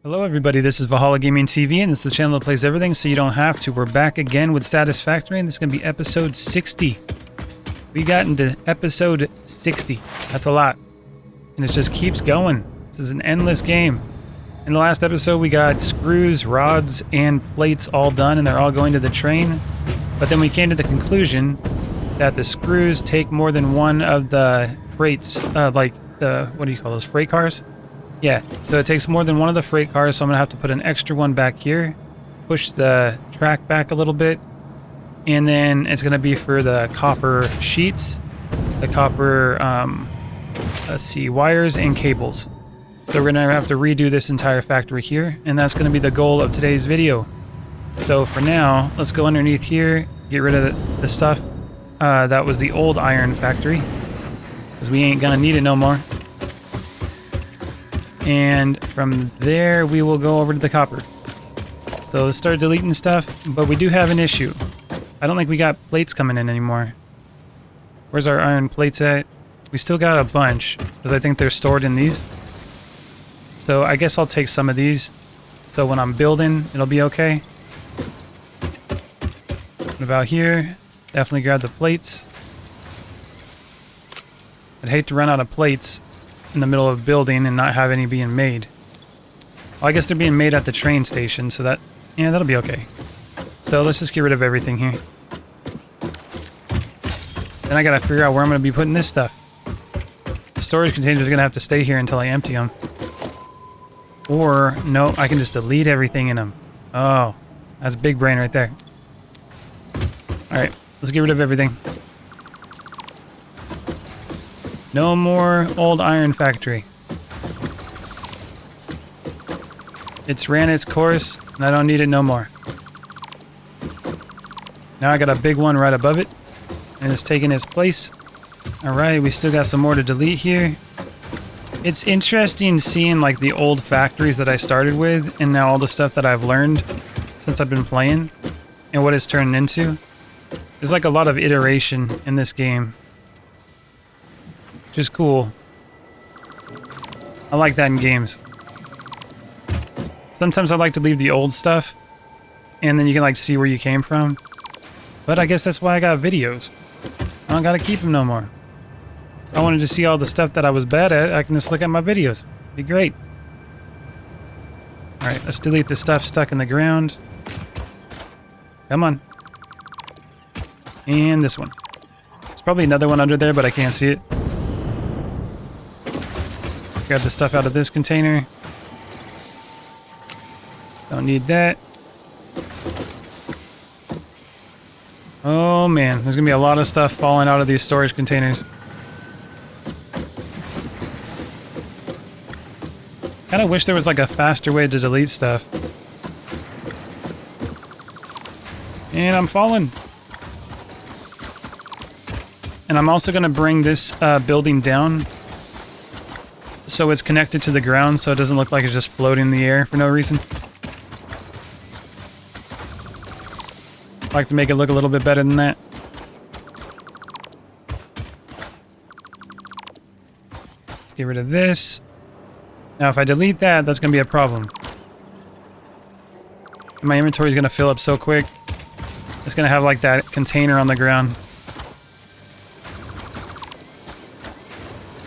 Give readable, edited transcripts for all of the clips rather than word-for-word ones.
Hello everybody, this is Valhallagamingtv and it's the channel that plays everything so you don't have to. We're back again with Satisfactory and this is going to be episode 60. We got into episode 60. That's a lot. And it just keeps going. This is an endless game. In the last episode we got screws, rods, and plates all done and they're all going to the train. But then we came to the conclusion that the screws take more than one of the freights, like the, what do you call those, freight cars? Yeah, so it takes more than one of the freight cars, so I'm going to have to put an extra one back here, push the track back a little bit, and then it's going to be for the copper sheets, the copper, let's see, wires and cables. So we're going to have to redo this entire factory here, and that's going to be the goal of today's video. So for now, let's go underneath here, get rid of the stuff that was the old iron factory, because we ain't going to need it no more. And from there, we will go over to the copper. So let's start deleting stuff, but we do have an issue. I don't think we got plates coming in anymore. Where's our iron plates at? We still got a bunch, because I think they're stored in these. So I guess I'll take some of these, so when I'm building, it'll be okay. What about here? Definitely grab the plates. I'd hate to run out of plates in the middle of building and not have any being made. Well, I guess they're being made at the train station, so that, yeah, that'll be okay. So let's just get rid of everything here. Then I gotta figure out where I'm gonna be putting this stuff. The storage containers are gonna have to stay here until I empty them. Or, no, I can just delete everything in them. Oh, that's big brain right there. Alright, let's get rid of everything. No more old iron factory. It's ran its course, and I don't need it no more. Now I got a big one right above it, and it's taking its place. Alright, we still got some more to delete here. It's interesting seeing like the old factories that I started with, and now all the stuff that I've learned since I've been playing, and what it's turned into. There's like a lot of iteration in this game. Which is cool. I like that in games. Sometimes I like to leave the old stuff, and then you can like see where you came from. But I guess that's why I got videos. I don't gotta keep them no more. If I wanted to see all the stuff that I was bad at, I can just look at my videos. Be great. Alright, let's delete the stuff stuck in the ground. Come on. And this one. There's probably another one under there, but I can't see it. Grab the stuff out of this container. Don't need that. Oh man, there's gonna be a lot of stuff falling out of these storage containers. Kinda wish there was like a faster way to delete stuff. And I'm falling. And I'm also gonna bring this building down so it's connected to the ground so it doesn't look like it's just floating in the air for no reason. I like to make it look a little bit better than that. Let's get rid of this. Now if I delete that, that's going to be a problem. My inventory is going to fill up so quick. It's going to have like that container on the ground.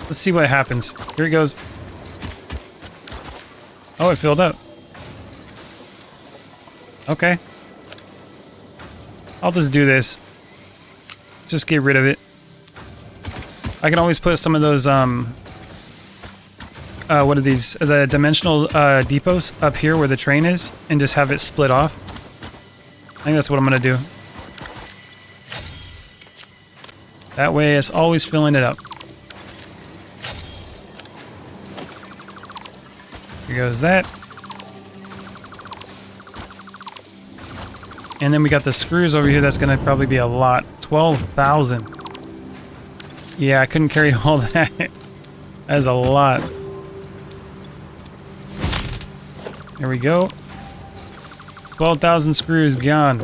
Let's see what happens. Here it goes. Oh, it filled up. Okay. I'll just do this. Let's just get rid of it. I can always put some of those, what are these? The dimensional depots up here where the train is, and just have it split off. I think that's what I'm gonna do. That way it's always filling it up. Here goes that. And then we got the screws over here. That's going to probably be a lot. 12,000. Yeah, I couldn't carry all that. That is a lot. There we go. 12,000 screws gone.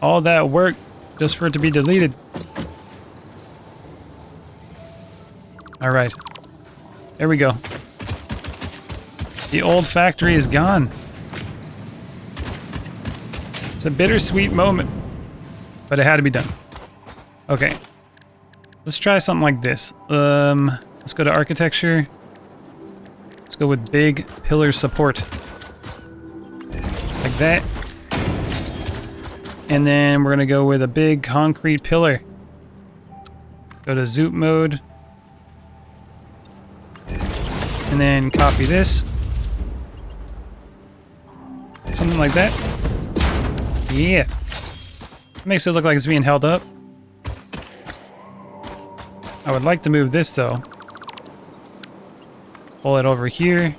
All that work just for it to be deleted. All right. There we go. The old factory is gone. It's a bittersweet moment, but it had to be done. Okay. Let's try something like this. Let's go to architecture. Let's go with big pillar support. Like that. And then we're gonna go with a big concrete pillar. Go to zoop mode. And then copy this. Something like that. Yeah. Makes it look like it's being held up. I would like to move this though. Pull it over here.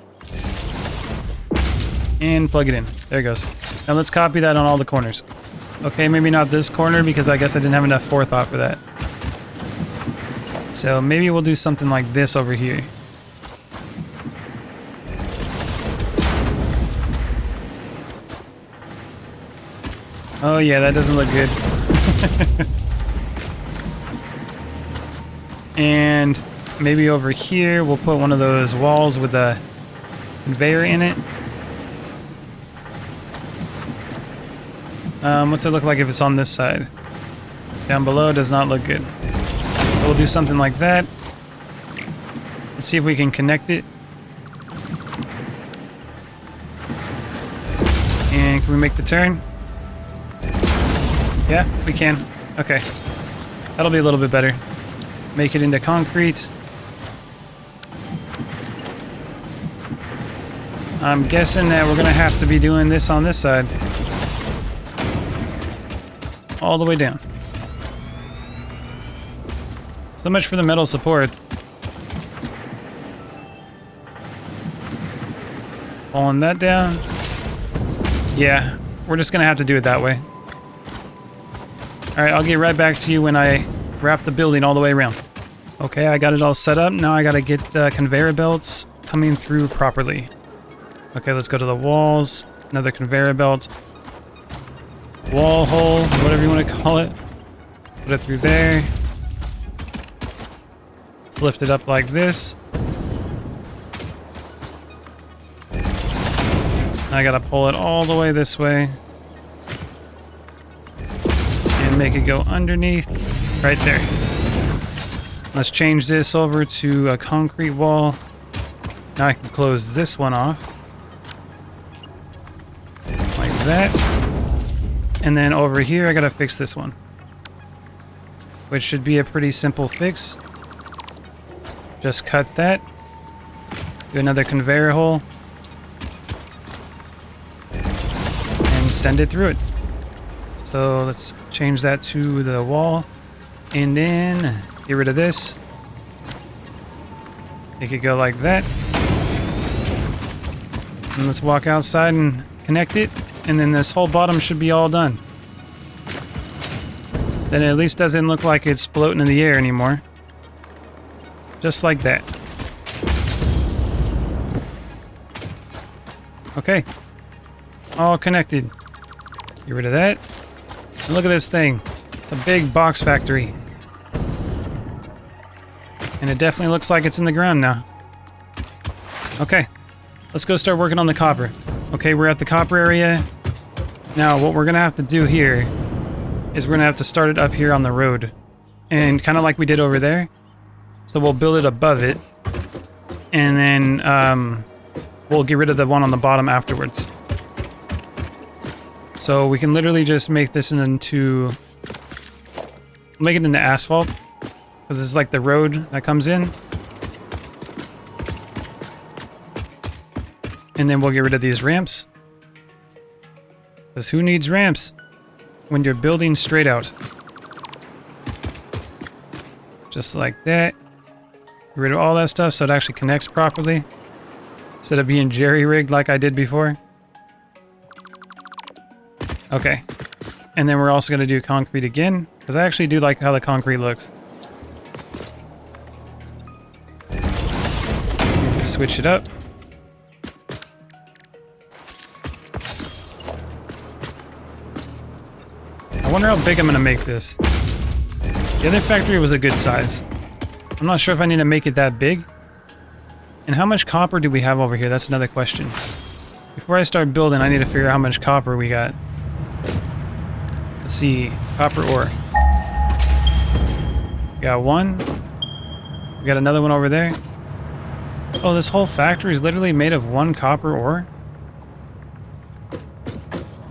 And plug it in. There it goes. Now let's copy that on all the corners. Okay, maybe not this corner because I guess I didn't have enough forethought for that. So maybe we'll do something like this over here. Oh yeah, that doesn't look good. And maybe over here we'll put one of those walls with a conveyor in it. What's it look like if it's on this side? Down below does not look good. So we'll do something like that. Let's see if we can connect it. And can we make the turn? Yeah, we can. Okay. That'll be a little bit better. Make it into concrete. I'm guessing that we're gonna have to be doing this on this side. All the way down. So much for the metal supports. Pulling that down. Yeah, we're just gonna have to do it that way. Alright, I'll get right back to you when I wrap the building all the way around. Okay, I got it all set up. Now I gotta get the conveyor belts coming through properly. Okay, let's go to the walls. Another conveyor belt. Wall hole, whatever you want to call it. Put it through there. Let's lift it up like this. I gotta pull it all the way this way. And make it go underneath. Right there. Let's change this over to a concrete wall. Now I can close this one off. Like that. And then over here, I gotta fix this one. Which should be a pretty simple fix. Just cut that. Do another conveyor hole. And send it through it. So let's change that to the wall. And then get rid of this. Make it go like that. And let's walk outside and connect it. And then this whole bottom should be all done. Then it at least doesn't look like it's floating in the air anymore. Just like that. Okay. All connected. Get rid of that. And look at this thing. It's a big box factory. And it definitely looks like it's in the ground now. Okay. Let's go start working on the copper. Okay, we're at the copper area. Now, what we're gonna have to do here is we're gonna have to start it up here on the road. And kind of like we did over there. So we'll build it above it. And then we'll get rid of the one on the bottom afterwards. So we can literally just make this into... make it into asphalt. Because it's like the road that comes in. And then we'll get rid of these ramps. Because who needs ramps when you're building straight out? Just like that. Get rid of all that stuff so it actually connects properly. Instead of being jerry-rigged like I did before. Okay. And then we're also going to do concrete again. Because I actually do like how the concrete looks. Switch it up. I wonder how big I'm gonna make this. The other factory was a good size. I'm not sure if I need to make it that big. And how much copper do we have over here? That's another question. Before I start building, I need to figure out how much copper we got. Let's see. Copper ore. We got one. We got another one over there. Oh, this whole factory is literally made of one copper ore?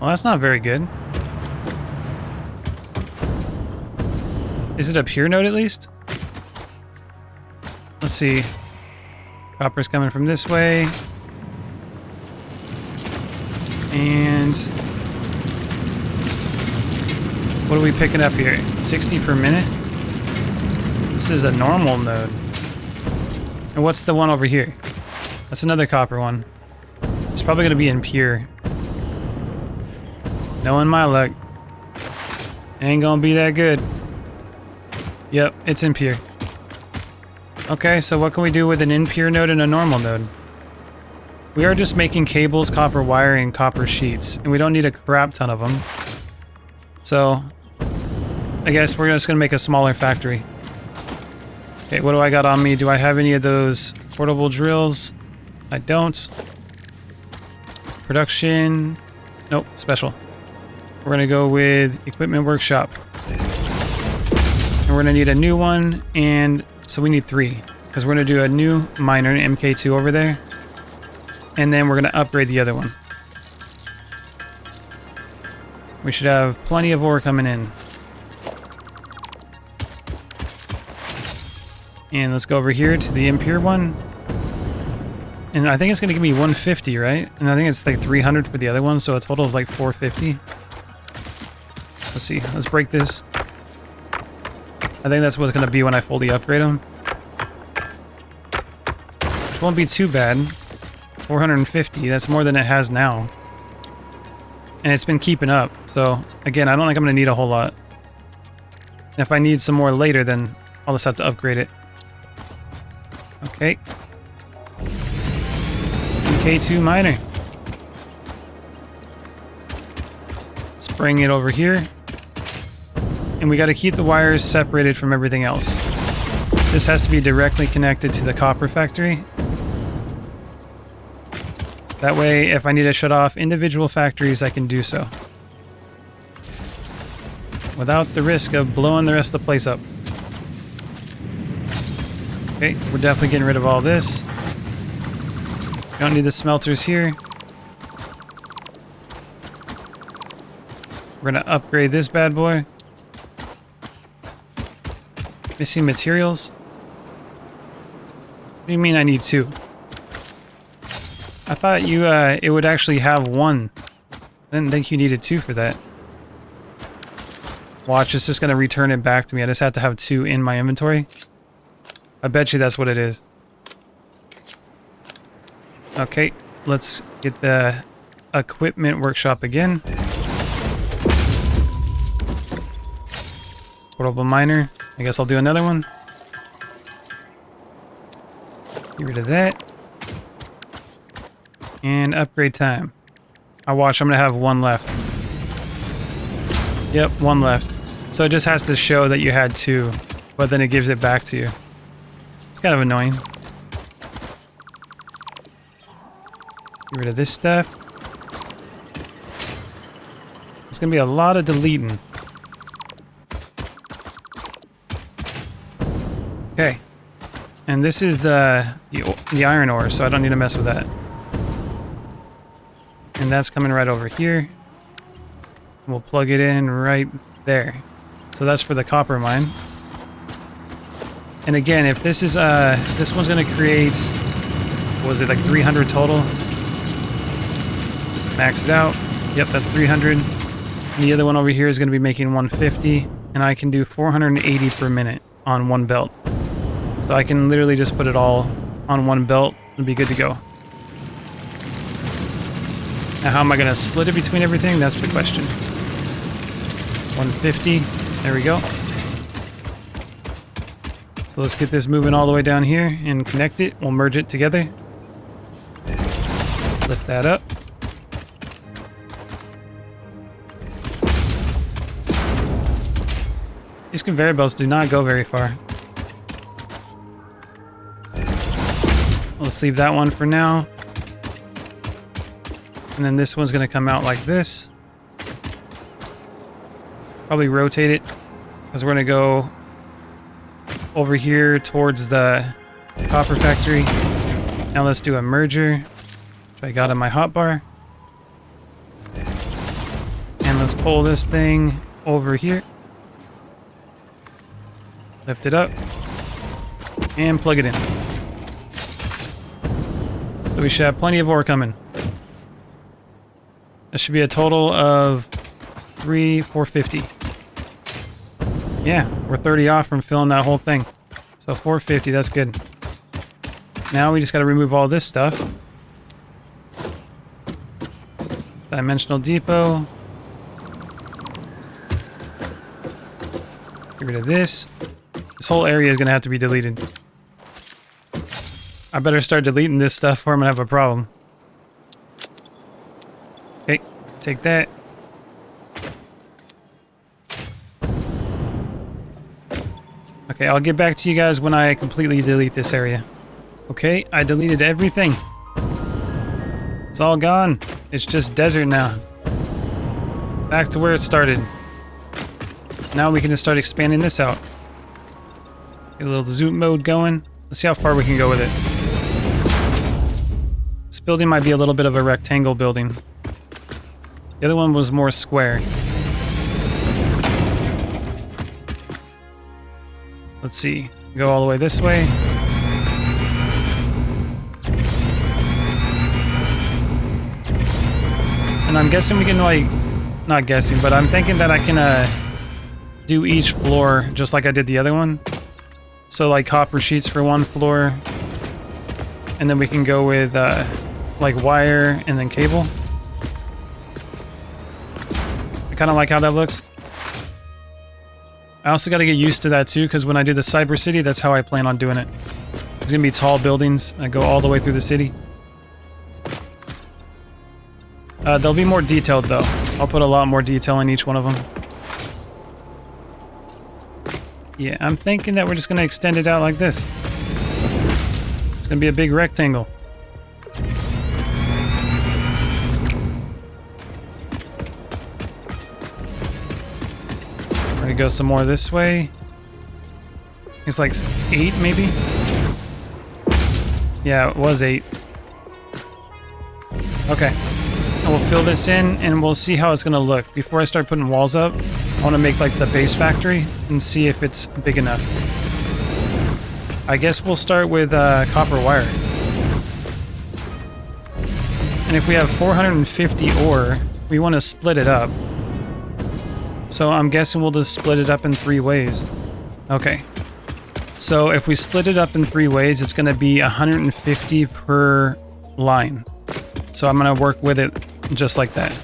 Well, that's not very good. Is it a pure node at least? Let's see. Copper's coming from this way. And what are we picking up here? 60 per minute? This is a normal node. And what's the one over here? That's another copper one. It's probably going to be in pure. Knowing my luck. Ain't going to be that good. Yep, it's impure. Okay, so what can we do with an impure node and a normal node? We are just making cables, copper wiring, copper sheets, and we don't need a crap ton of them. So, I guess we're just going to make a smaller factory. Okay, what do I got on me? Do I have any of those portable drills? I don't. Production. Nope, special. We're going to go with equipment workshop. And we're going to need a new one, and so we need 3. Because we're going to do a new miner, an MK2 over there. And then we're going to upgrade the other one. We should have plenty of ore coming in. And let's go over here to the impure one. And I think it's going to give me 150, right? And I think it's like 300 for the other one, so a total of like 450. Let's see. Let's break this. I think that's what it's going to be when I fully upgrade them. Which won't be too bad. 450, that's more than it has now. And it's been keeping up, so again, I don't think I'm going to need a whole lot. And if I need some more later, then I'll just have to upgrade it. Okay. K2 miner. Let's bring it over here. And we got to keep the wires separated from everything else. This has to be directly connected to the copper factory. That way, if I need to shut off individual factories, I can do so. Without the risk of blowing the rest of the place up. Okay, we're definitely getting rid of all this. Don't need the smelters here. We're gonna upgrade this bad boy. Missing materials? What do you mean I need 2? I thought you, it would actually have 1. I didn't think you needed 2 for that. Watch, it's just gonna return it back to me. I just have to have 2 in my inventory. I bet you that's what it is. Okay, let's get the equipment workshop again. Portable miner. I guess I'll do another one. Get rid of that. And upgrade time. I watch, I'm gonna have 1 left. Yep, 1 left. So it just has to show that you had 2, but then it gives it back to you. It's kind of annoying. Get rid of this stuff. It's gonna be a lot of deleting. Okay. And this is the iron ore, so I don't need to mess with that. And that's coming right over here. We'll plug it in right there. So that's for the copper mine. And again, if this is this one's gonna create, what was it, like 300 total? Max it out. Yep, that's 300. And the other one over here is gonna be making 150, and I can do 480 per minute on 1 belt. So I can literally just put it all on 1 belt and be good to go. Now how am I gonna split it between everything? That's the question. 150, there we go. So let's get this moving all the way down here and connect it. We'll merge it together. Lift that up. These conveyor belts do not go very far. Let's leave that one for now. And then this one's going to come out like this. Probably rotate it because we're going to go over here towards the copper factory. Now let's do a merger, which I got in my hotbar. And let's pull this thing over here. Lift it up. And plug it in. So we should have plenty of ore coming. That should be a total of 450. Yeah, we're 30 off from filling that whole thing. So 450, that's good. Now we just gotta remove all this stuff. Dimensional depot. Get rid of this. This whole area is gonna have to be deleted. I better start deleting this stuff or I'm gonna have a problem. Okay, take that. Okay, I'll get back to you guys when I completely delete this area. Okay, I deleted everything. It's all gone. It's just desert now. Back to where it started. Now we can just start expanding this out. Get a little zoom mode going. Let's see how far we can go with it. This building might be a little bit of a rectangle building. The other one was more square. Let's see. Go all the way this way. And I'm guessing we can, like, not guessing, but I'm thinking that I can do each floor just like I did the other one. So like copper sheets for one floor. And then we can go with like wire and then cable. I kind of like how that looks. I also got to get used to that too, because when I do the Cyber City, that's how I plan on doing it. There's going to be tall buildings that go all the way through the city. They'll be more detailed though. I'll put a lot more detail in each one of them. Yeah, I'm thinking that we're just going to extend it out like this. It's going to be a big rectangle. We're going to go some more this way. It's like 8 maybe? Yeah, it was 8. Okay. And we'll fill this in and we'll see how it's going to look. Before I start putting walls up, I want to make like the base factory and see if it's big enough. I guess we'll start with copper wire. And if we have 450 ore, we want to split it up. So I'm guessing we'll just split it up in 3 ways. Okay. So if we split it up in 3 ways, it's going to be 150 per line. So I'm going to work with it just like that.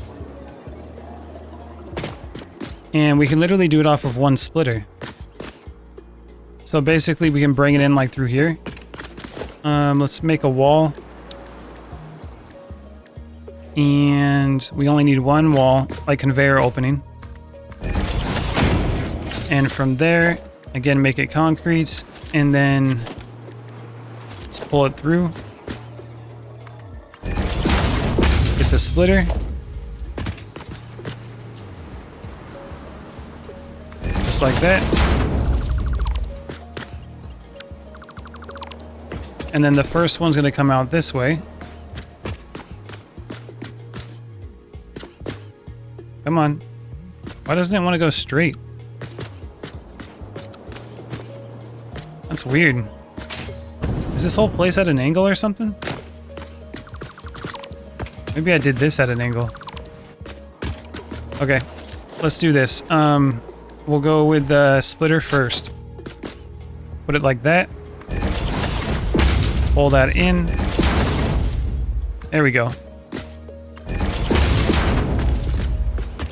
And we can literally do it off of one splitter. So basically we can bring it in like through here. Let's make a wall. And we only need one wall, like conveyor opening. And from there, again, make it concrete, and then let's pull it through. Get the splitter. Just like that. And then the first one's gonna come out this way. Come on. Why doesn't it want to go straight? That's weird. Is this whole place at an angle or something? Maybe I did this at an angle. Okay, let's do this. We'll go with the splitter first. Put it like that. Pull that in. There we go.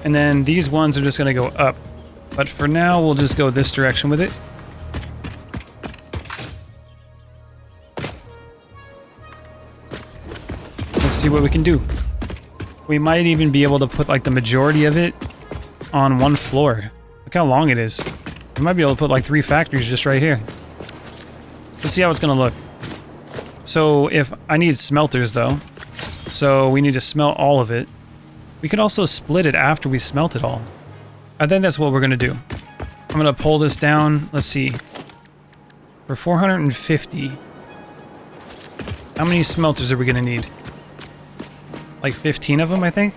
And then these ones are just going to go up. But for now, we'll just go this direction with it. Let's see what we can do. We might even be able to put like the majority of it on one floor. Look how long it is. We might be able to put like 3 factories just right here. Let's see how it's going to look. So if I need smelters though, so we need to smelt all of it. We could also split it after we smelt it all. I think that's what we're gonna do. I'm gonna pull this down. Let's see. For 450. How many smelters are we gonna need? Like 15 of them, I think.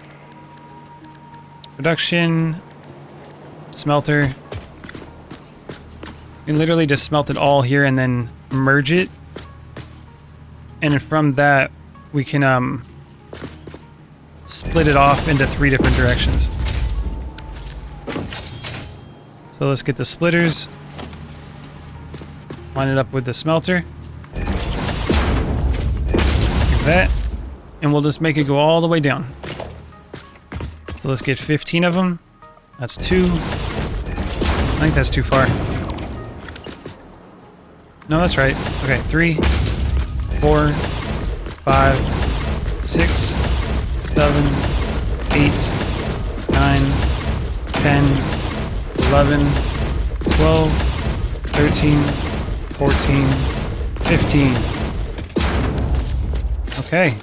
Production. Smelter. You can literally just smelt it all here and then merge it. And from that, we can split it off into 3 different directions. So let's get the splitters. Line it up with the smelter. Like that. And we'll just make it go all the way down. So let's get 15 of them. That's 2. I think that's too far. No, that's right. Okay, 3, 4, 5, 6, 7, 8, 9, 10, 11, 12, 13, 14, 15. Okay.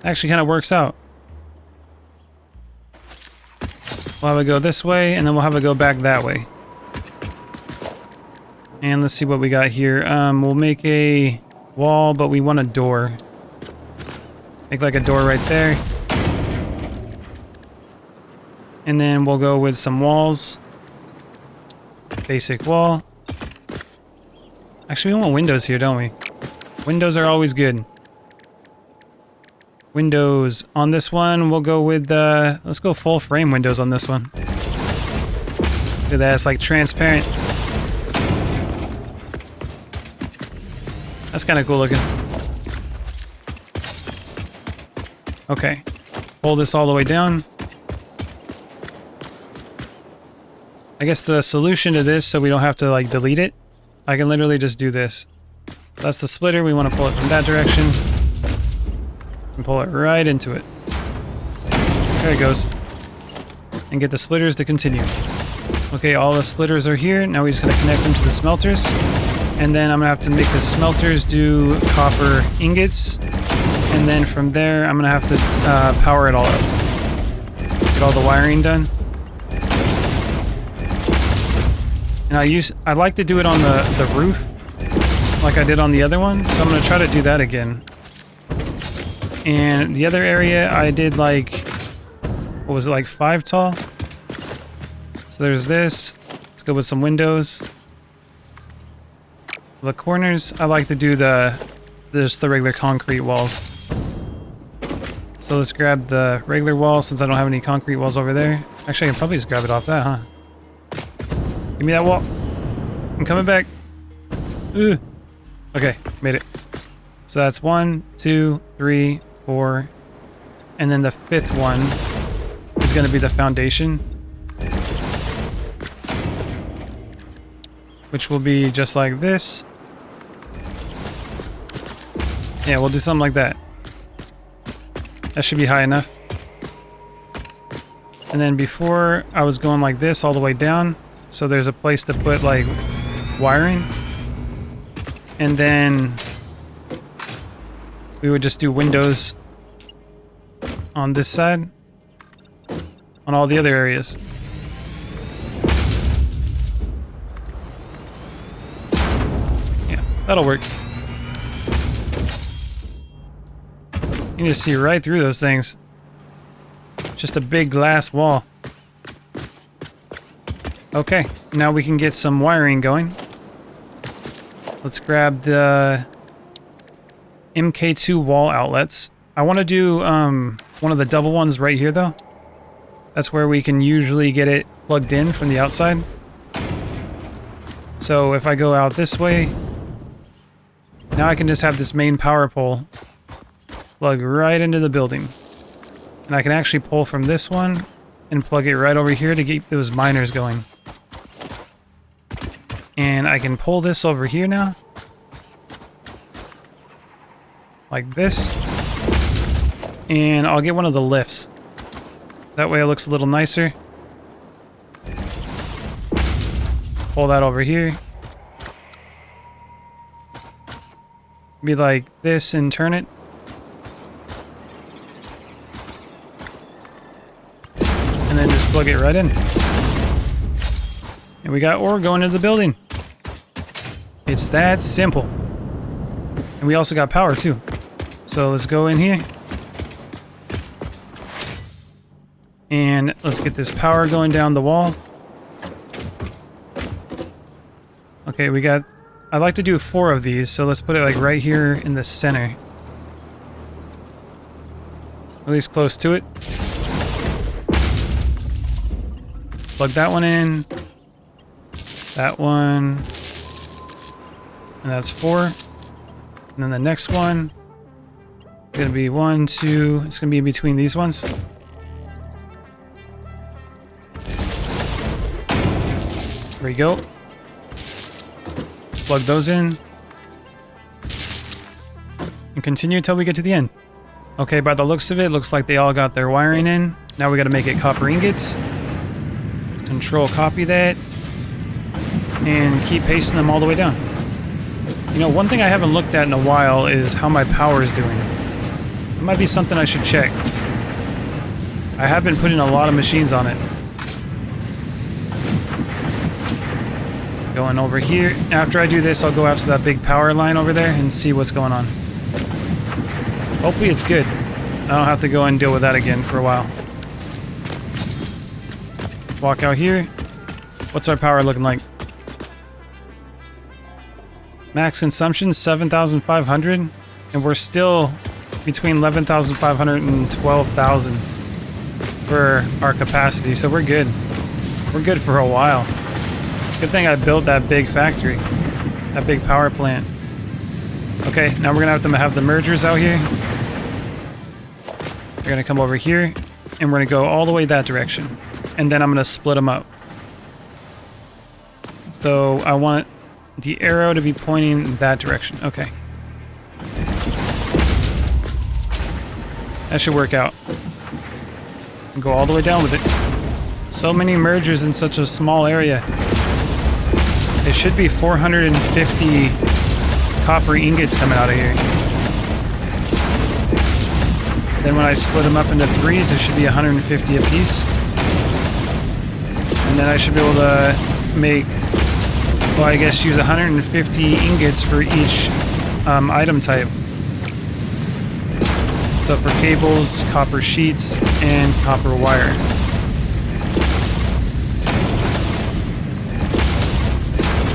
Actually kind of works out. We'll have it go this way, and then we'll have it go back that way. And let's see what we got here. We'll make a wall, but we want a door. Make like a door right there. And then we'll go with some walls. Basic wall. Actually, we want windows here, don't we? Windows are always good. Windows on this one, we'll go with, let's go full frame windows on this one. Look at that, it's like transparent. That's kind of cool looking. Okay, pull this all the way down. I guess the solution to this, so we don't have to like delete it, I can literally just do this. That's the splitter, we want to pull it from that direction. And pull it right into it. There it goes. And get the splitters to continue. Okay, all the splitters are here. Now we're just going to connect them to the smelters. And then I'm going to have to make the smelters do copper ingots. And then from there, I'm going to have to power it all up. Get all the wiring done. And I like to do it on the roof, like I did on the other one. So I'm going to try to do that again. And the other area I did like, what was it, like 5 tall? So there's this. Let's go with some windows. The corners, I like to do just the regular concrete walls. So let's grab the regular wall since I don't have any concrete walls over there. Actually, I can probably just grab it off that, huh? Give me that wall. I'm coming back. Ugh. Okay, made it. So that's 1, 2, 3, 4, and then the 5th one is going to be the foundation, which will be just like this. Yeah, we'll do something like that. That should be high enough. And then before, I was going like this all the way down, so there's a place to put like wiring, and then we would just do windows on this side, on all the other areas. Yeah, that'll work. You can just see right through those things. Just a big glass wall. Okay, now we can get some wiring going. Let's grab the MK2 wall outlets. I want to do one of the double ones right here though. That's where we can usually get it plugged in from the outside. So if I go out this way, now I can just have this main power pole plug right into the building. And I can actually pull from this one and plug it right over here to keep those miners going. And I can pull this over here now. Like this. And I'll get one of the lifts. That way it looks a little nicer. Pull that over here. Be like this and turn it. And then just plug it right in. And we got ore going into the building. It's that simple. And we also got power too. So let's go in here. And let's get this power going down the wall. Okay, we got... I'd like to do 4 of these, so let's put it like right here in the center. At least close to it. Plug that one in. That one. And that's 4. And then the next one. Gonna be 1, 2. It's gonna be in between these ones. There we go. Plug those in. And continue until we get to the end. Okay, by the looks of it, looks like they all got their wiring in. Now we gotta make it copper ingots. Control copy that. And keep pasting them all the way down. You know, one thing I haven't looked at in a while is how my power is doing. It might be something I should check. I have been putting a lot of machines on it. Going over here. After I do this, I'll go out to that big power line over there and see what's going on. Hopefully it's good. I don't have to go and deal with that again for a while. Walk out here. What's our power looking like? Max consumption 7,500, and we're still between 11,500 and 12,000 for our capacity, so we're good. We're good for a while. Good thing I built that big factory, that big power plant. Okay, now we're gonna have to have the mergers out here. They're gonna come over here, and we're gonna go all the way that direction, and then I'm gonna split them up. So I want the arrow to be pointing that direction. Okay. That should work out. Go all the way down with it. So many mergers in such a small area. It should be 450 copper ingots coming out of here. Then when I split them up into 3s, it should be 150 a piece. And then I should be able to make, well, I guess use 150 ingots for each item type. So for cables, copper sheets, and copper wire.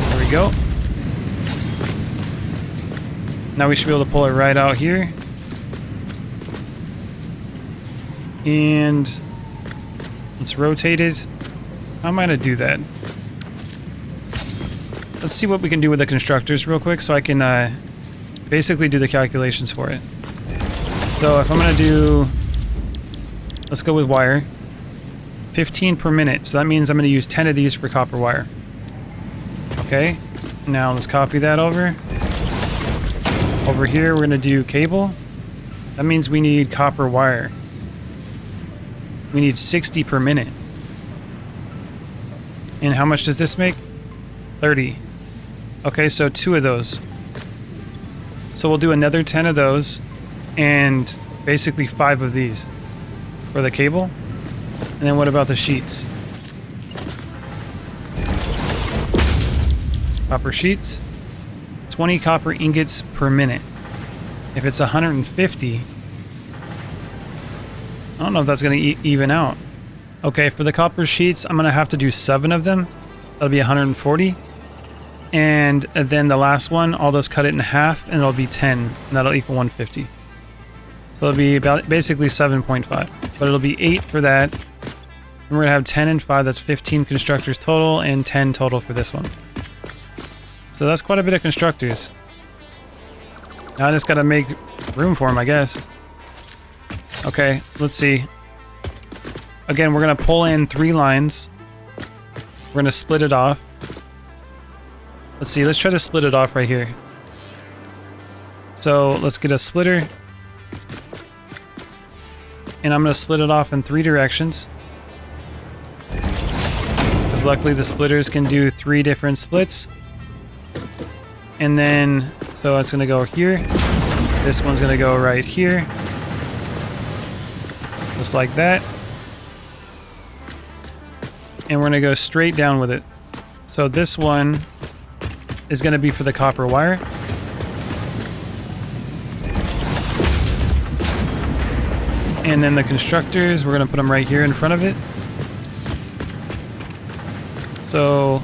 There we go. Now we should be able to pull it right out here. And it's rotated. How am I going to do that? Let's see what we can do with the constructors real quick so I can basically do the calculations for it. So if I'm going to do, let's go with wire, 15 per minute. So that means I'm going to use 10 of these for copper wire. Okay, now let's copy that over. Over here, we're going to do cable. That means we need copper wire. We need 60 per minute. And how much does this make? 30. Okay, so 2 of those. So we'll do another 10 of those and basically 5 of these for the cable. And then what about the sheets? Copper sheets. 20 copper ingots per minute. If it's 150, I don't know if that's going to even out. Okay, for the copper sheets, I'm going to have to do 7 of them. That'll be 140. And then the last one, I'll just cut it in half, and it'll be 10, and that'll equal 150. So it'll be about basically 7.5. But it'll be 8 for that. And we're going to have 10 and 5. That's 15 constructors total, and 10 total for this one. So that's quite a bit of constructors. Now I just got to make room for them, I guess. Okay, let's see. Again, we're going to pull in 3 lines. We're going to split it off. Let's see, let's try to split it off right here. So let's get a splitter. And I'm going to split it off in 3 directions. Because luckily the splitters can do 3 different splits. And then So it's gonna go here. This one's gonna go right here. Just like that. And we're gonna go straight down with it. So this one is gonna be for the copper wire. And then the constructors, we're gonna put them right here in front of it. So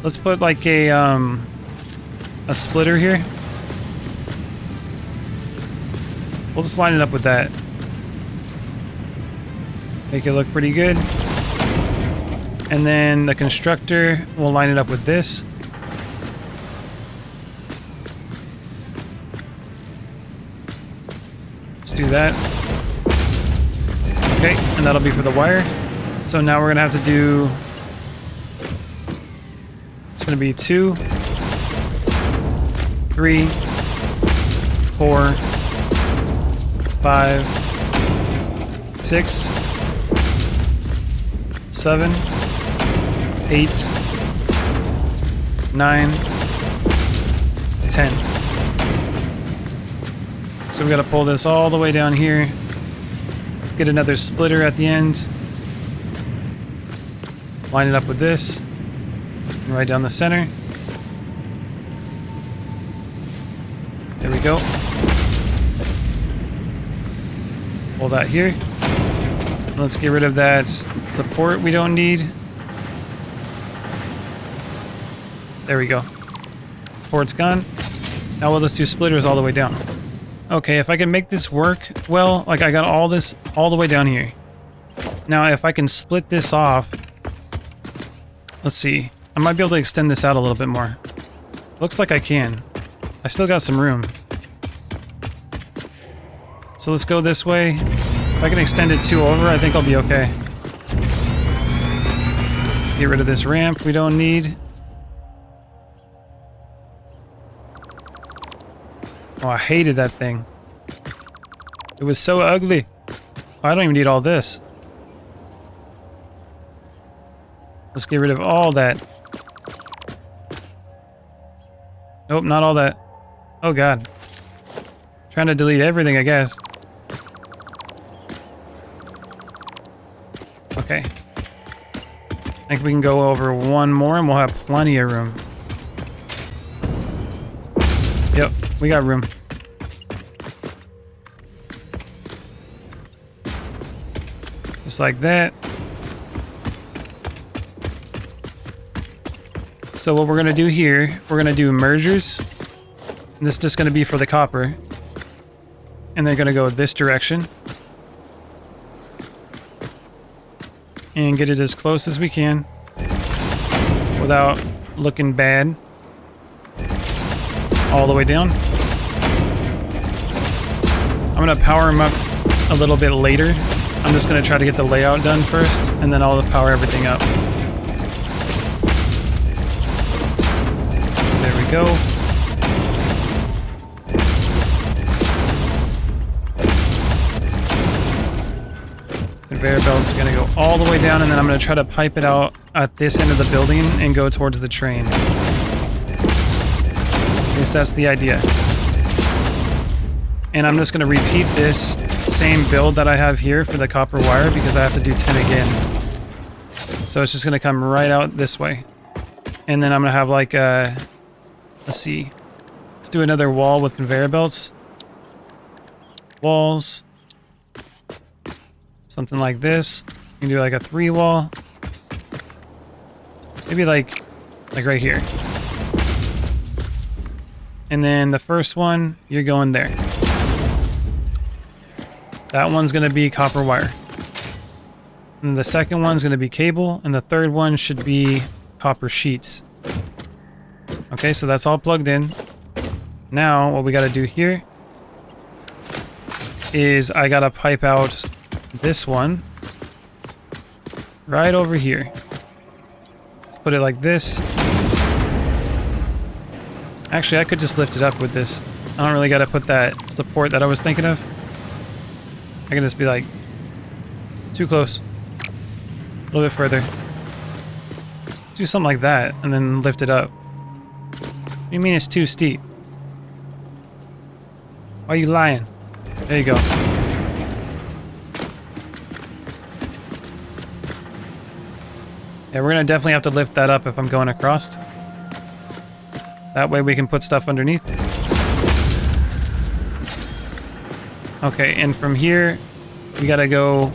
let's put like a splitter here. We'll just line it up with that. Make it look pretty good. And then the constructor, we'll line it up with this. Let's do that. Okay, and that'll be for the wire. So now we're gonna have to do, it's gonna be 2, 3, 4, 5, 6, 7, 8, 9, 10. So we gotta pull this all the way down here. Let's get another splitter at the end. Line it up with this. And right down the center. There we go. Pull that here. Let's get rid of that support we don't need. There we go. Support's gone. Now we'll just do splitters all the way down. Okay, if I can make this work, well, like I got all this all the way down here. Now if I can split this off, let's see. I might be able to extend this out a little bit more. Looks like I can. I still got some room. So let's go this way. If I can extend it 2 over, I think I'll be okay. Let's get rid of this ramp we don't need. Oh, I hated that thing. It was so ugly. Oh, I don't even need all this. Let's get rid of all that. Nope, not all that. Oh god. Trying to delete everything, I guess. Okay. I think we can go over one more and we'll have plenty of room. Yep, we got room. Just like that. So what we're gonna do here, we're gonna do mergers. And this is just gonna be for the copper. And they're gonna go this direction. And get it as close as we can without looking bad. All the way down. I'm gonna power them up a little bit later. I'm just gonna try to get the layout done first, and then I'll power everything up. So there we go. Conveyor belts are gonna go all the way down, and then I'm gonna try to pipe it out at this end of the building and go towards the train. At least that's the idea. And I'm just going to repeat this same build that I have here for the copper wire because I have to do 10 again. So it's just going to come right out this way. And then I'm going to have like a... Let's see. Let's do another wall with conveyor belts. Walls. Something like this. You can do like a 3 wall. Maybe like right here. And then the first one, you're going there. That one's gonna be copper wire. And the second one's gonna be cable, and the third one should be copper sheets. Okay, so that's all plugged in. Now, what we gotta do here is I gotta pipe out this one right over here. Let's put it like this. Actually, I could just lift it up with this. I don't really gotta put that support that I was thinking of. I can just be like, too close. A little bit further. Let's do something like that, and then lift it up. do you mean it's too steep? Why are you lying? There you go. Yeah, we're gonna definitely have to lift that up if I'm going across. That way we can put stuff underneath. Okay, and from here, we gotta go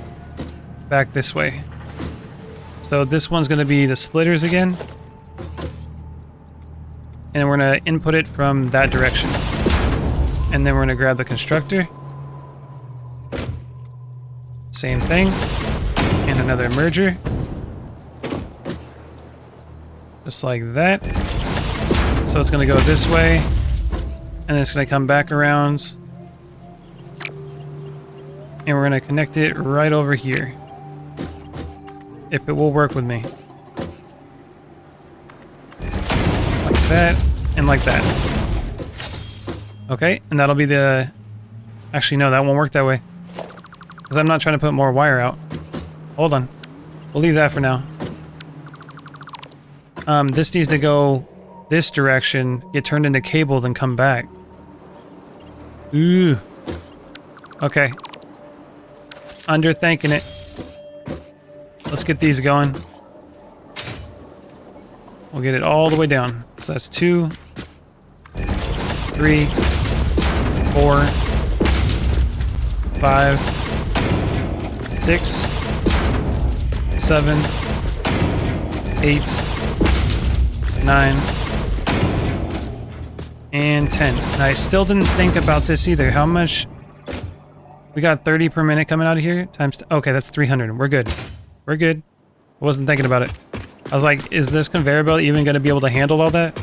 back this way. So this one's gonna be the splitters again. And we're gonna input it from that direction. And then we're gonna grab the constructor. Same thing. And another merger. Just like that. So it's gonna go this way. And then it's gonna come back around. And we're gonna connect it right over here. If it will work with me. Like that, and like that. Okay, and that'll be the... Actually, no, that won't work that way. Because I'm not trying to put more wire out. Hold on. We'll leave that for now. This needs to go this direction, get turned into cable, then come back. Ooh. Okay. Underthinking it. Let's get these going. We'll get it all the way down. So that's 2, 3, 4, 5, 6, 7, 8, 9, and 10. And I still didn't think about this either. How much? We got 30 per minute coming out of here. Times... Okay, that's 300. We're good. We're good. I wasn't thinking about it. I was like, is this conveyor belt even going to be able to handle all that?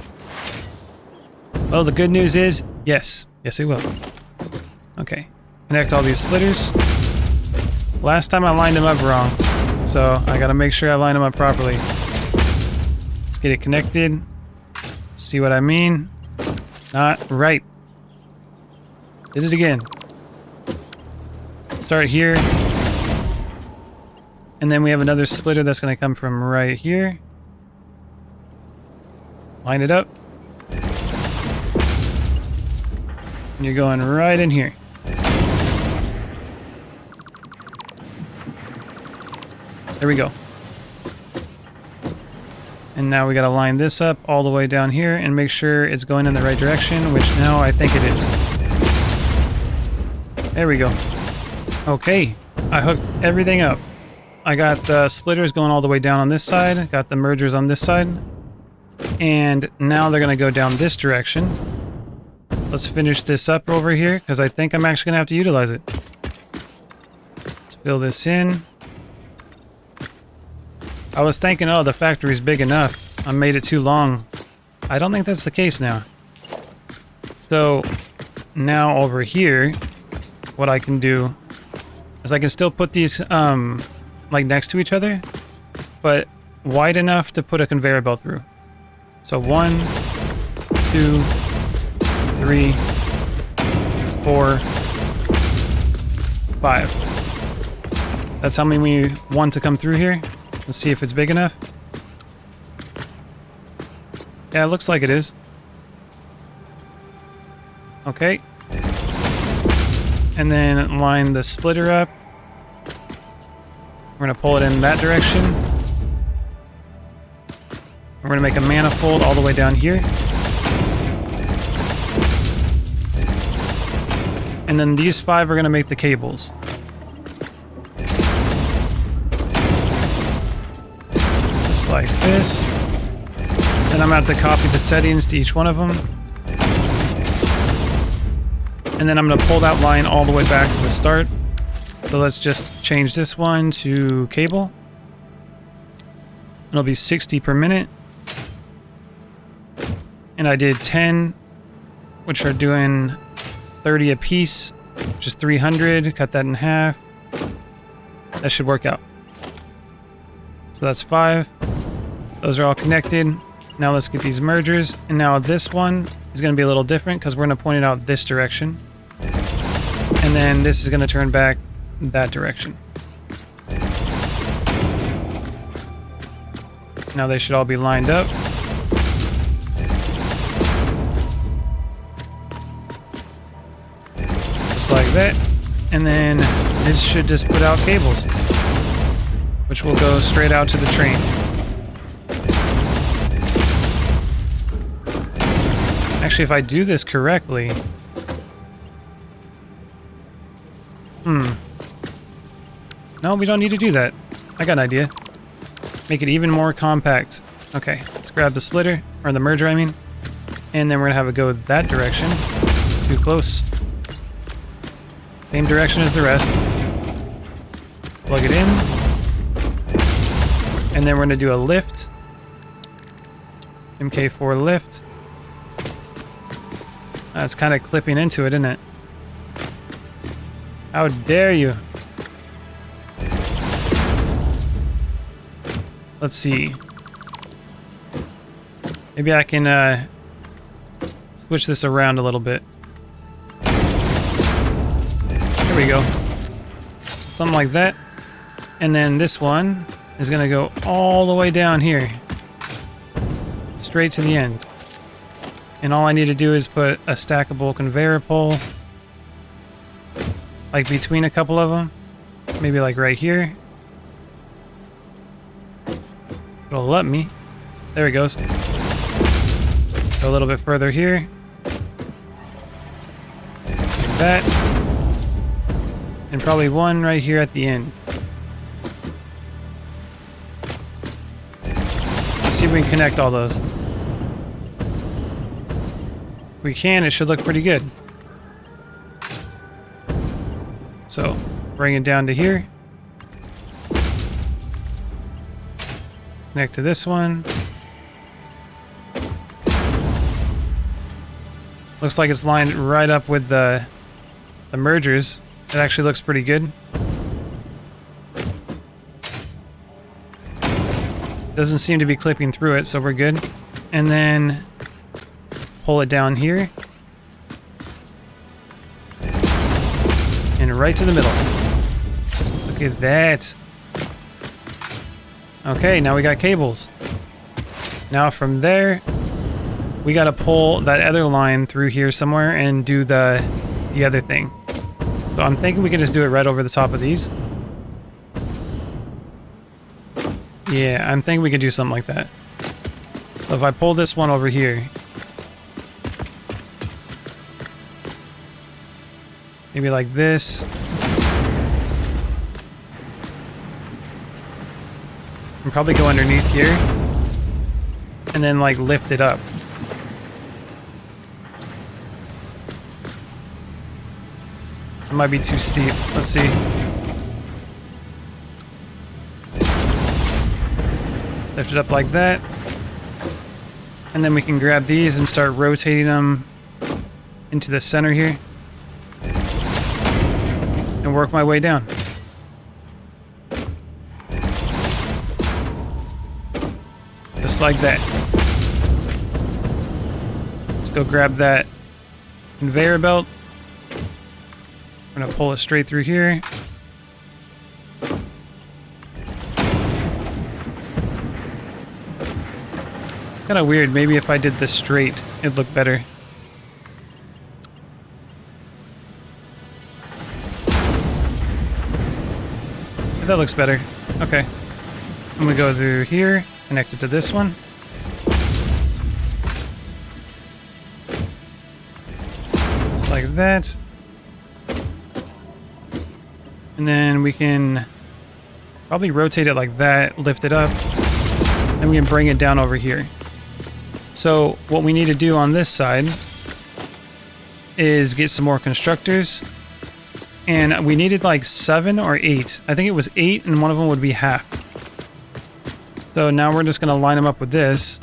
Well, the good news is, yes. Yes, it will. Okay. Connect all these splitters. Last time I lined them up wrong. So, I got to make sure I line them up properly. Let's get it connected. See what I mean? Not right. Did it again. Start here. And then we have another splitter that's going to come from right here. Line it up. And you're going right in here. There we go. And now we got to line this up all the way down here and make sure it's going in the right direction, which now I think it is. There we go. Okay, I hooked everything up. I got the splitters going all the way down on this side, got the mergers on this side, and now they're gonna go down this direction. Let's finish this up over here, because I think I'm actually gonna have to utilize it. Let's fill this in. I was thinking, oh, the factory's big enough. I made it too long. I don't think that's the case now. So, now over here, what I can do is I can still put these, like next to each other, but wide enough to put a conveyor belt through. So 1, 2, 3, 4, 5. That's how many we want to come through here. Let's see if it's big enough. Yeah, it looks like it is. Okay. And then line the splitter up. We're going to pull it in that direction. We're going to make a manifold all the way down here. And then these 5 are going to make the cables. Just like this. Then I'm going to have to copy the settings to each one of them. And then I'm going to pull that line all the way back to the start. So let's just change this one to cable. It'll be 60 per minute. And I did 10, which are doing 30 a piece, which is 300. Cut that in half. That should work out. So that's 5. Those are all connected. Now let's get these mergers. And now this one is going to be a little different because we're going to point it out this direction. And then this is going to turn back that direction. Now they should all be lined up. that. And then this should just put out cables, which will go straight out to the train. Actually, if I do this correctly... No, we don't need to do that. I got an idea. Make it even more compact. Okay, let's grab the splitter, or the merger, I mean. And then we're gonna have it go that direction. Too close. Same direction as the rest. Plug it in. And then we're gonna do a lift. MK4 lift. That's kind of clipping into it, isn't it? How dare you? Let's see. Maybe I can switch this around a little bit. There we go. Something like that. And then this one is gonna go all the way down here. Straight to the end. And all I need to do is put a stackable conveyor pole, like between a couple of them. Maybe like right here. It'll let me. There it goes. Go a little bit further here. Like that. And probably one right here at the end. Let's see if we can connect all those. If we can, it should look pretty good. So, bring it down to here. Connect to this one. Looks like it's lined right up with the mergers. It actually looks pretty good. Doesn't seem to be clipping through it, so we're good. And then pull it down here. And right to the middle. Look at that. Okay, now we got cables. Now from there, we gotta pull that other line through here somewhere and do the other thing. So I'm thinking we can just do it right over the top of these. Yeah, I'm thinking we could do something like that. So if I pull this one over here, maybe like this. And probably go underneath here. And then like lift it up. It might be too steep. Let's see. Lift it up like that. And then we can grab these and start rotating them into the center here. And work my way down. Just like that. Let's go grab that conveyor belt. I'm gonna pull it straight through here. Kind of weird. Maybe if I did this straight, it'd look better. That looks better. Okay. I'm gonna go through here, connect it to this one. Just like that. And then we can probably rotate it like that, lift it up, and we can bring it down over here. So what we need to do on this side is get some more constructors. And we needed like 7 or 8. I think it was 8 and one of them would be half. So now we're just gonna line them up with this.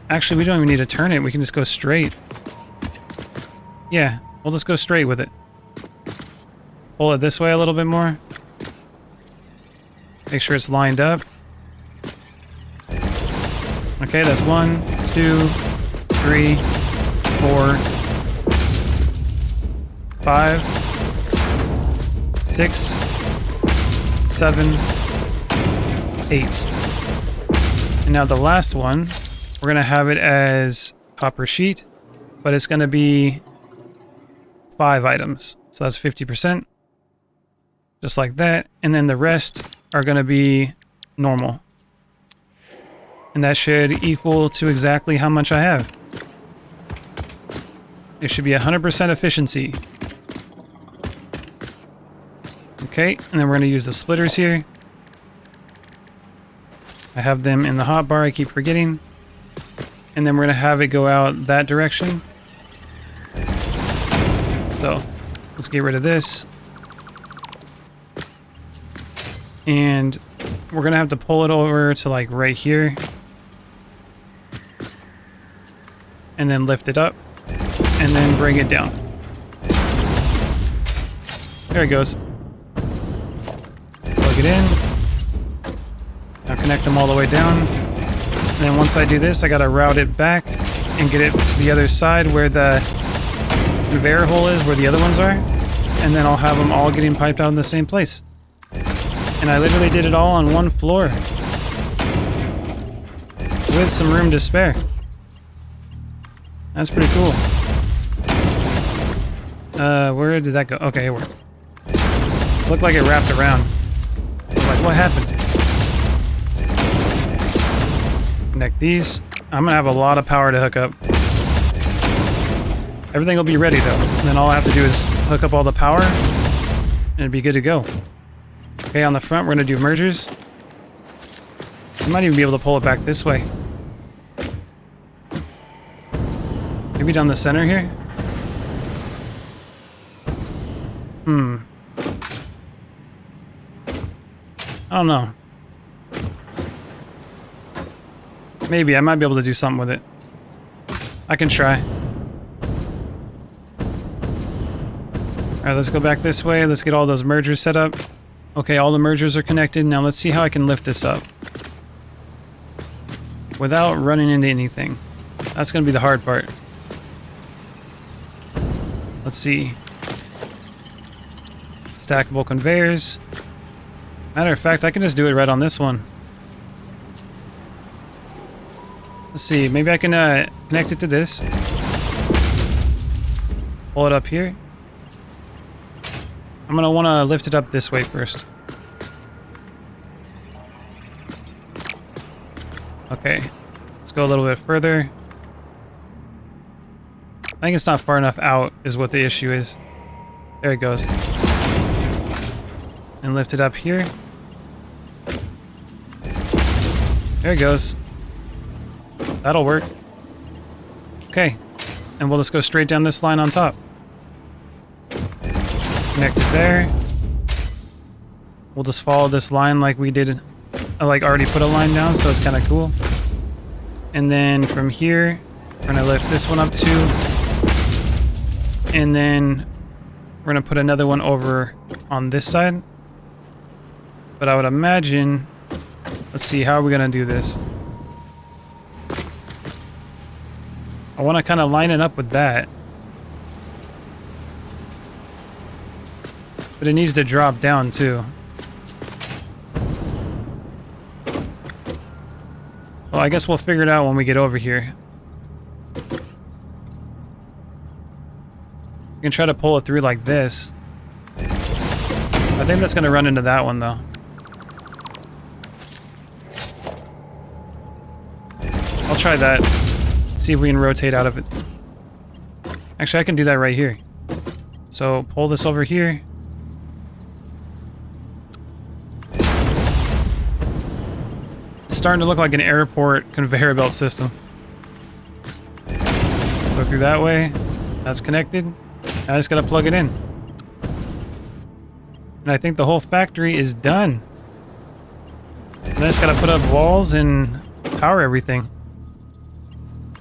Actually we don't even need to turn it, we can just go straight. Yeah, we'll just go straight with it. Pull it this way a little bit more. Make sure it's lined up. Okay, that's 1, 2, 3, 4, 5, 6, 7, 8. And now the last one, we're gonna have it as copper sheet, but it's gonna be 5 items. So that's 50%. Just like that. And then the rest are going to be normal. And that should equal to exactly how much I have. It should be 100% efficiency. Okay, and then we're going to use the splitters here. I have them in the hotbar, I keep forgetting. And then we're going to have it go out that direction. So, let's get rid of this. And we're going to have to pull it over to like right here. And then lift it up. And then bring it down. There it goes. Plug it in. Now connect them all the way down. And then once I do this, I gotta route it back and get it to the other side where the conveyor hole is, where the other ones are. And then I'll have them all getting piped out in the same place. And I literally did it all on one floor. With some room to spare. That's pretty cool. Where did that go? Okay, it worked. Looked like it wrapped around. I was like, what happened? Connect these. I'm gonna have a lot of power to hook up. Everything will be ready though. And then all I have to do is hook up all the power and it'd be good to go. Okay, on the front, we're gonna do mergers. I might even be able to pull it back this way. Maybe down the center here? I don't know. Maybe I might be able to do something with it. I can try. Alright, let's go back this way. Let's get all those mergers set up. Okay, all the mergers are connected. Now let's see how I can lift this up without running into anything. That's gonna be the hard part. Let's see. Stackable conveyors. Matter of fact, I can just do it right on this one. Let's see, maybe I can connect it to this. Pull it up here. I'm gonna wanna lift it up this way first. Okay, let's go a little bit further. I think it's not far enough out is what the issue is. There it goes. And lift it up here. There it goes. That'll work. Okay. And we'll just go straight down this line on top. Connect it there. We'll just follow this line like we did. I like already put a line down, so it's kind of cool. And then from here, we're gonna lift this one up too. And then we're gonna put another one over on this side. But I would imagine, let's see, how are we gonna do this? I wanna kind of line it up with that. But it needs to drop down too. Well, I guess we'll figure it out when we get over here. We can try to pull it through like this. I think that's gonna run into that one though. I'll try that. See if we can rotate out of it. Actually, I can do that right here. So pull this over here. It's starting to look like an airport conveyor belt system. Go through that way. That's connected. I just gotta plug it in. And I think the whole factory is done. And I just gotta put up walls and power everything.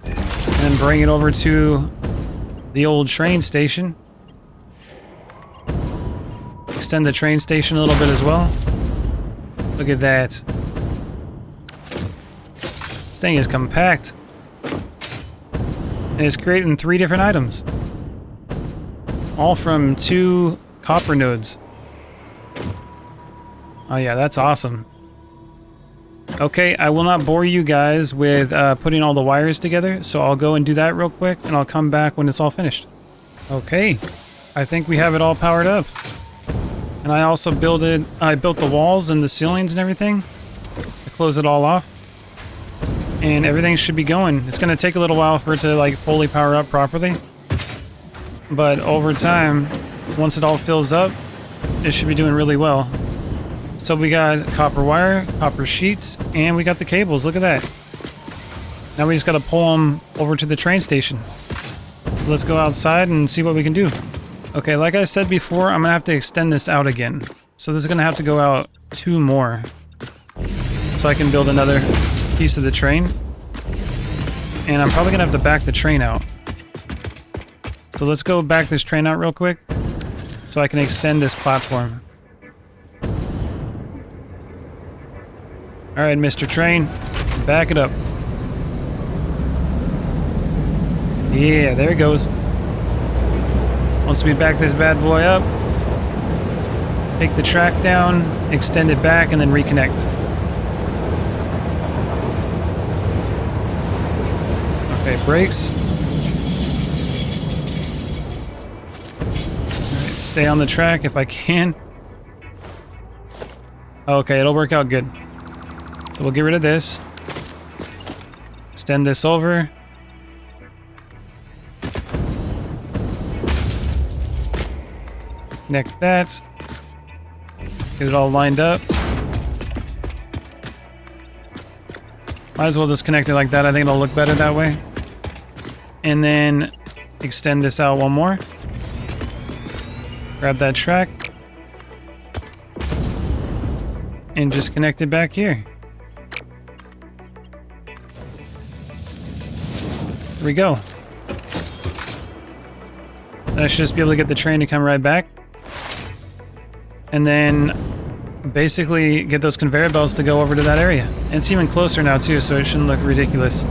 And then bring it over to the old train station. Extend the train station a little bit as well. Look at that. This thing is compact. And it's creating 3 different items. All from 2 copper nodes. Oh yeah, that's awesome. Okay, I will not bore you guys with putting all the wires together, so I'll go and do that real quick, and I'll come back when it's all finished. Okay, I think we have it all powered up. And I also built the walls and the ceilings and everything. I close it all off. And everything should be going. It's gonna take a little while for it to like fully power up properly. But over time, once it all fills up, it should be doing really well. So we got copper wire, copper sheets, and we got the cables. Look at that. Now we just gotta pull them over to the train station. So let's go outside and see what we can do. Okay, like I said before, I'm gonna have to extend this out again. So this is gonna have to go out 2 more. So I can build another piece of the train. And I'm probably gonna have to back the train out. So let's go back this train out real quick so I can extend this platform. Alright, Mr. Train, back it up. Yeah, there it goes. Once we back this bad boy up, take the track down, extend it back, and then reconnect. Okay, brakes. Alright, stay on the track if I can. Okay, it'll work out good. So we'll get rid of this. Extend this over. Connect that. Get it all lined up. Might as well just connect it like that. I think it'll look better that way. And then extend this out 1 more. Grab that track. And just connect it back here. There we go. Then I should just be able to get the train to come right back. And then basically get those conveyor belts to go over to that area. And it's even closer now too, so it shouldn't look ridiculous.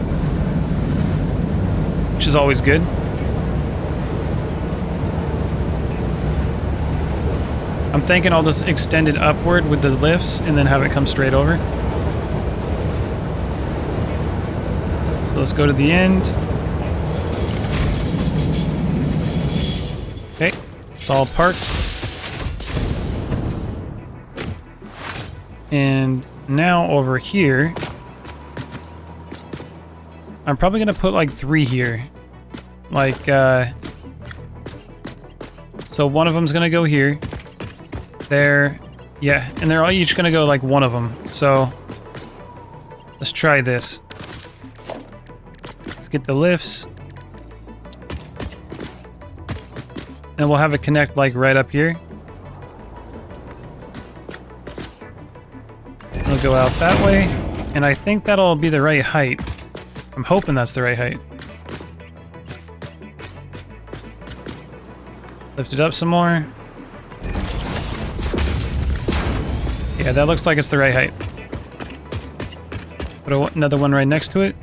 Which is always good. I'm thinking I'll just extend it upward with the lifts and then have it come straight over. So let's go to the end. Okay, it's all parked. And now over here, I'm probably gonna put like 3 here. Like, so one of them's gonna go here. There, yeah, and they're all each gonna go like 1 of them. So let's try this. Let's get the lifts. And we'll have it connect like right up here. It'll go out that way. And I think that'll be the right height. I'm hoping that's the right height. Lift it up some more. Yeah, that looks like it's the right height. Put another one right next to it.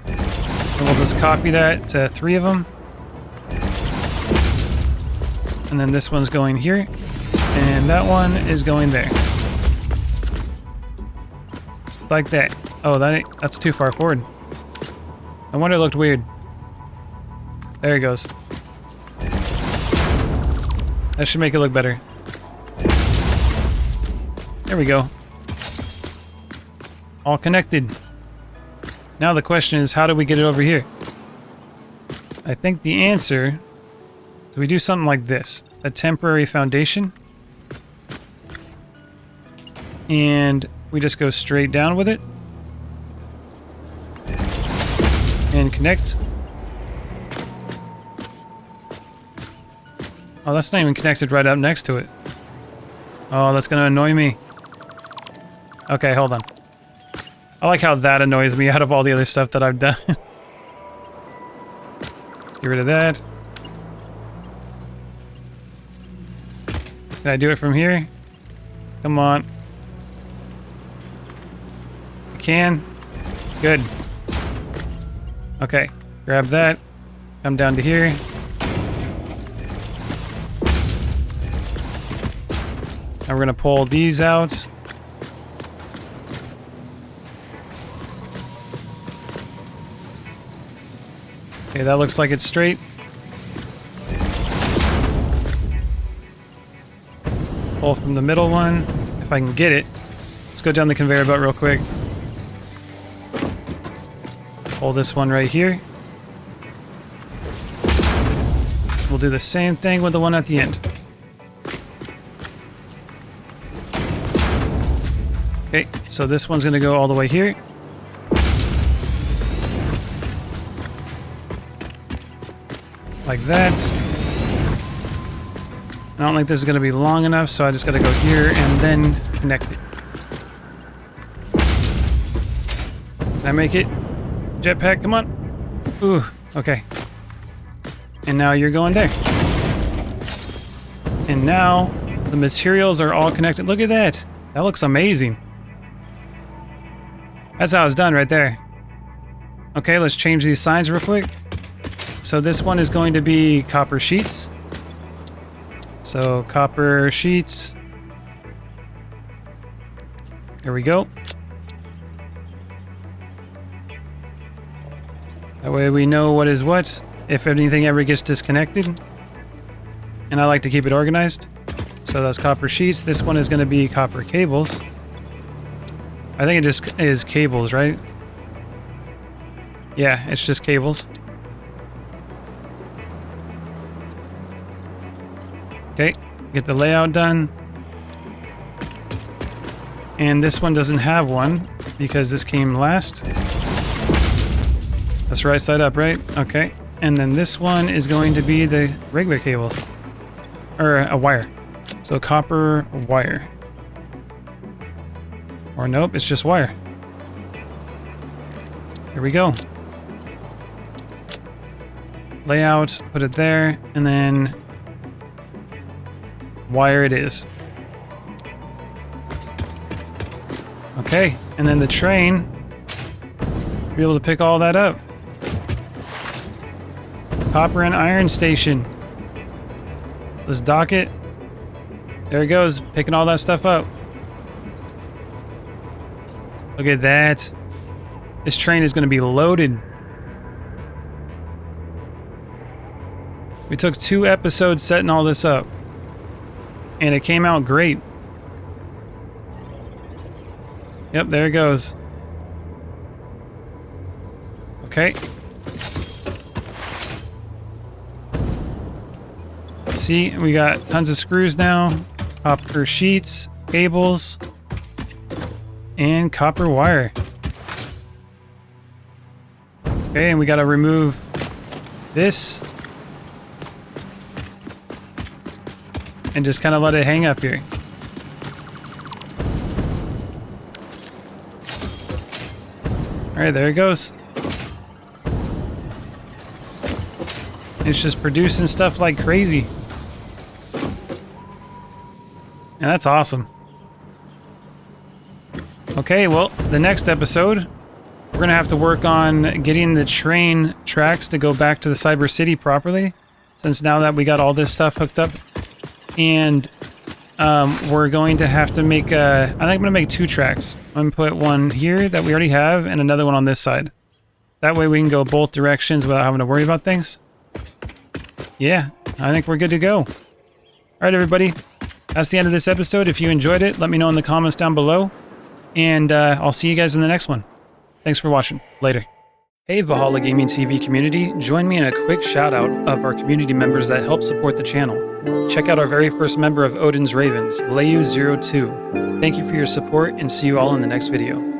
And we'll just copy that to 3 of them. And then this one's going here. And that one is going there. Just like that. Oh, that's too far forward. I wonder it looked weird. There it goes. That should make it look better. There we go. All connected. Now the question is, how do we get it over here? I think the answer, do we do something like this? A temporary foundation. And we just go straight down with it. And connect. Oh, that's not even connected right up next to it. Oh, that's gonna annoy me. Okay, hold on. I like how that annoys me out of all the other stuff that I've done. Let's get rid of that. Can I do it from here? Come on. I can. Good. Okay, grab that. Come down to here. Now we're gonna pull these out. Okay, that looks like it's straight. Pull from the middle one, if I can get it. Let's go down the conveyor belt real quick. Pull this one right here. We'll do the same thing with the one at the end. Okay, so this one's gonna go all the way here. Like that. I don't think this is gonna be long enough, so I just gotta go here and then connect it. Can I make it? Jetpack, come on. Ooh, okay. And now you're going there. And now the materials are all connected. Look at that. That looks amazing. That's how it's done right there. Okay, let's change these signs real quick. So this one is going to be copper sheets. So copper sheets. There we go. That way we know what is what, if anything ever gets disconnected. And I like to keep it organized. So that's copper sheets. This one is going to be copper cables. I think it just is cables, right? Yeah, it's just cables. Okay, get the layout done. And this one doesn't have one because this came last. That's right side up, right? Okay. And then this one is going to be the regular cables. Or a wire. So copper wire. Or nope, it's just wire. Here we go. Layout, put it there, and then wire it is. Okay, and then the train, be able to pick all that up. Copper and iron station. Let's dock it. There it goes, picking all that stuff up. Look at that. This train is going to be loaded. We took 2 episodes setting all this up. And it came out great. Yep, there it goes. Okay. See, we got tons of screws now. Copper sheets, cables, and copper wire. Okay, and we gotta remove this. And just kind of let it hang up here. Alright, there it goes. It's just producing stuff like crazy. And that's awesome. Okay, well, the next episode, we're gonna have to work on getting the train tracks to go back to the Cyber City properly. Since now that we got all this stuff hooked up. And we're going to have to make, I think I'm gonna make 2 tracks. I'm gonna put one here that we already have and another one on this side. That way we can go both directions without having to worry about things. Yeah, I think we're good to go. All right, everybody. That's the end of this episode. If you enjoyed it, let me know in the comments down below. And I'll see you guys in the next one. Thanks for watching. Later. Hey Valhalla Gaming TV community, join me in a quick shout out of our community members that help support the channel. Check out our very first member of Odin's Ravens, Leyu02. Thank you for your support and see you all in the next video.